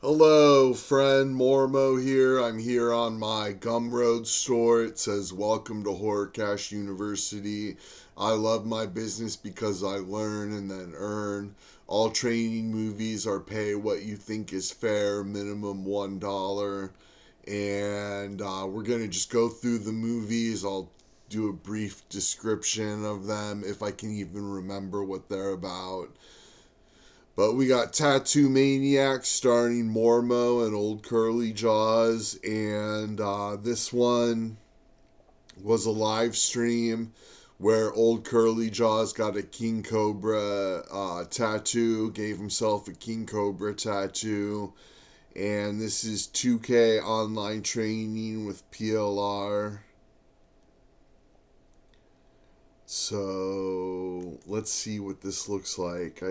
Hello, friend. Mormo here. I'm here on my Gumroad store. It says, "Welcome to Horrorcast University." I love my business because I learn and then earn. All training movies are pay what you think is fair, minimum $1. And we're going to just go through the movies. I'll do a brief description of them if I can even remember what they're about. But we got Tattoo Maniac starring Mormo and Old Curly Jaws. And this one was a live stream where Old Curly Jaws got a King Cobra tattoo, gave himself a King Cobra tattoo. And this is 2K online training with PLR. So let's see what this looks like.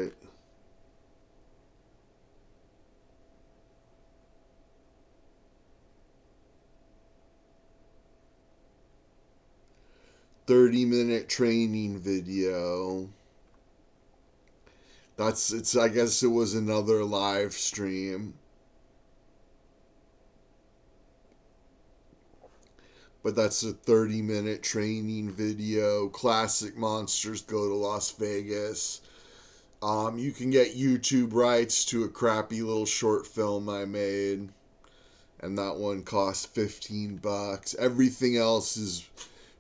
30-minute training video. I guess it was another live stream. But that's a 30-minute training video. Classic Monsters Go to Las Vegas. You can get YouTube rights to a crappy little short film I made. And that one cost $15. Everything else is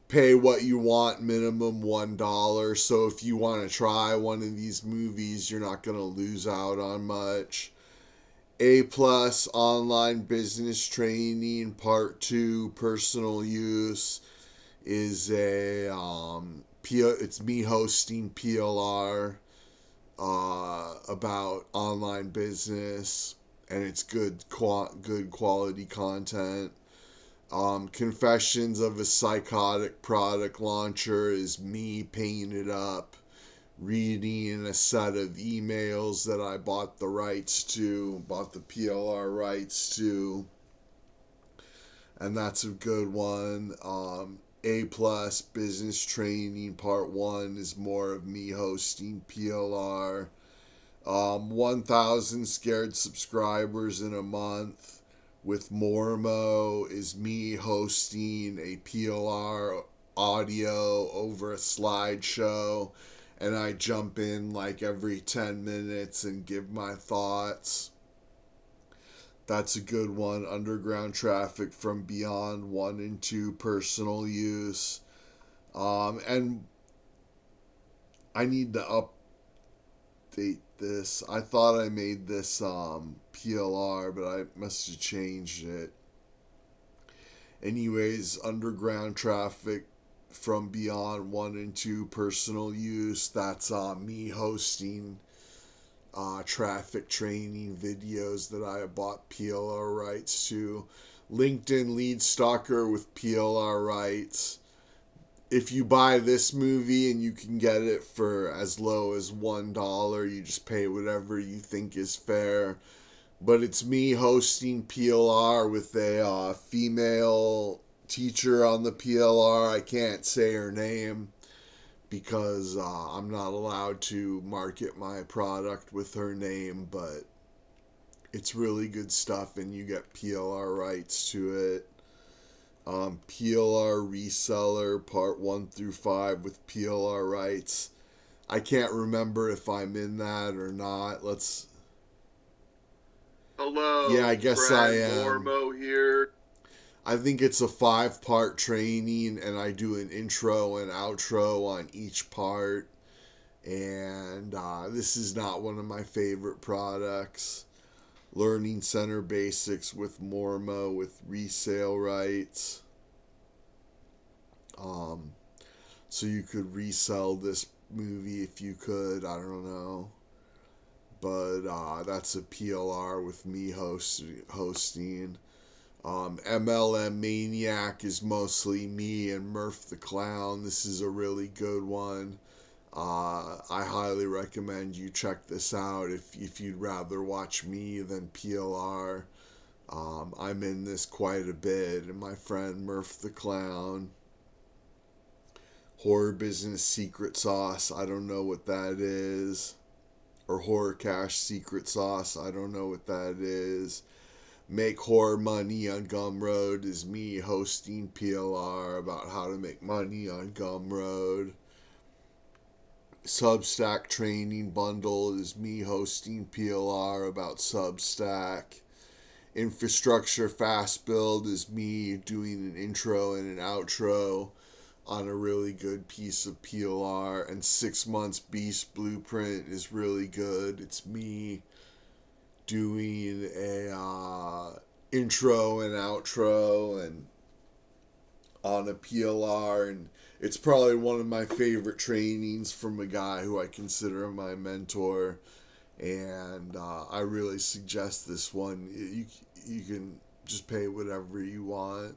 pay what you want, minimum $1. So if you want to try one of these movies, you're not going to lose out on much. A plus online business training part 2 personal use is it's me hosting PLR about online business, and it's good quality content. Confessions of a Psychotic Product Launcher is me painted up, reading a set of emails that I bought the PLR rights to, and that's a good one. A plus business training part 1 is more of me hosting PLR. 1,000 scared subscribers in a month with Mormo is me hosting a PLR audio over a slideshow, and I jump in like every 10 minutes and give my thoughts. That's a good one. Underground Traffic from Beyond 1 and 2 personal use. And I need to update this. I thought I made this PLR, but I must have changed it. Anyways, Underground Traffic from Beyond 1 and 2 personal use. That's me hosting traffic training videos that I bought PLR rights to. LinkedIn Lead Stalker with PLR rights. If you buy this movie and you can get it for as low as $1, you just pay whatever you think is fair. But it's me hosting PLR with a female teacher on the PLR. I can't say her name because I'm not allowed to market my product with her name, but it's really good stuff and you get PLR rights to it. PLR Reseller Part 1 through 5 with PLR rights. I can't remember if I'm in that or not. Yeah, I Hello, guess I friend. am. Mormo here. I think it's a 5-part training, and I do an intro and outro on each part. And this is not one of my favorite products. Learning Center Basics with Mormo with resale rights. Um, so you could resell this movie if you could. I don't know. But that's a PLR with me hosting. MLM Maniac is mostly me and Murph the Clown. This is a really good one. I highly recommend you check this out if you'd rather watch me than PLR. I'm in this quite a bit, and my friend Murph the Clown. Horror Business Secret Sauce. I don't know what that is. or Horror Cash secret sauce. I don't know what that is. Make Horror Money on Gumroad is me hosting PLR about how to make money on Gumroad. Substack Training Bundle is me hosting PLR about Substack. Infrastructure Fast Build is me doing an intro and an outro on a really good piece of PLR. And 6 Months Beast Blueprint is really good. It's me doing a intro and outro and on a PLR, and it's probably one of my favorite trainings from a guy who I consider my mentor, and I really suggest this one. You can just pay whatever you want.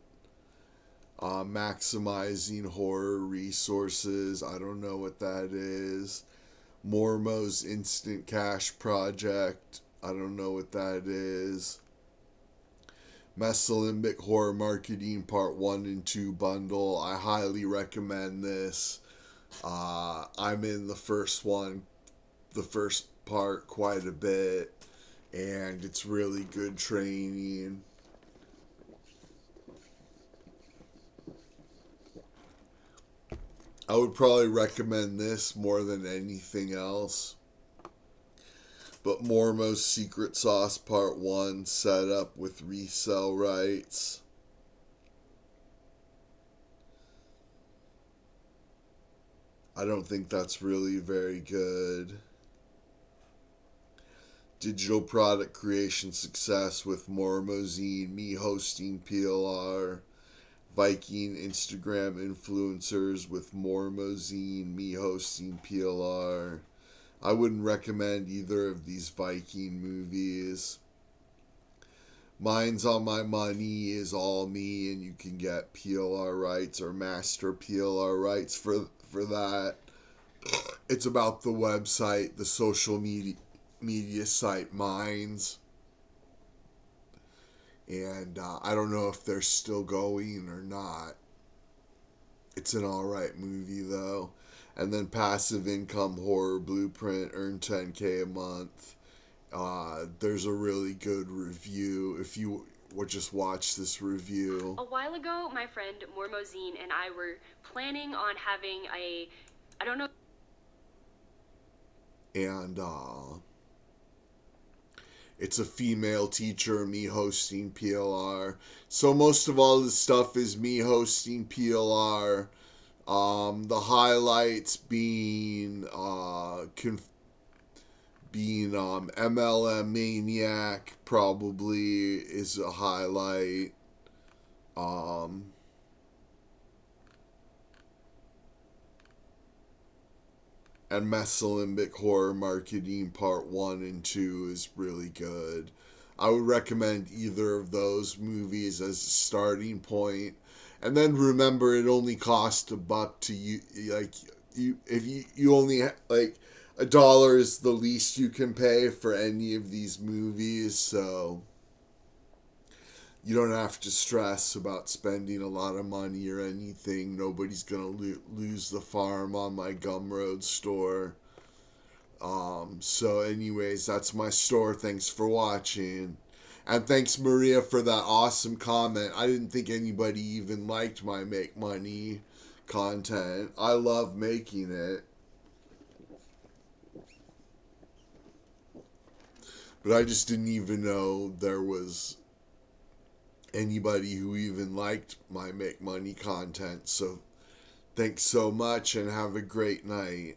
Maximizing horror resources. I don't know what that is. Mormo's Instant Cash Project. I don't know what that is. Mesolimbic Horror Marketing Part 1 and 2 bundle. I highly recommend this. I'm in the first part quite a bit, and it's really good training. I would probably recommend this more than anything else. But Mormo's Secret Sauce Part 1 set up with resale rights. I don't think that's really very good. Digital product creation success with Mormozine, me hosting PLR. Viking Instagram influencers with Mormozine, me hosting PLR. I wouldn't recommend either of these Viking movies. Mine's on My Money is all me, and you can get PLR rights or master PLR rights for that. It's about the website, the social media site Minds. And I don't know if they're still going or not. It's an alright movie, though. And then Passive Income Horror Blueprint, earn 10K a month. There's a really good review. If you would just watch this review. A while ago, my friend Mormozine and I were planning on having I don't know. And it's a female teacher, me hosting PLR. So most of all this stuff is me hosting PLR. The highlights being MLM Maniac probably is a highlight. And Mesolimbic Horror Marketing Part 1 and 2 is really good. I would recommend either of those movies as a starting point. And then remember, it only costs $1 to if you only like $1 is the least you can pay for any of these movies, so you don't have to stress about spending a lot of money or anything. Nobody's gonna lose the farm on my Gumroad store. So anyways, that's my store. Thanks for watching. And thanks, Maria, for that awesome comment. I didn't think anybody even liked my Make Money content. I love making it. But I just didn't even know there was anybody who even liked my Make Money content. So thanks so much and have a great night.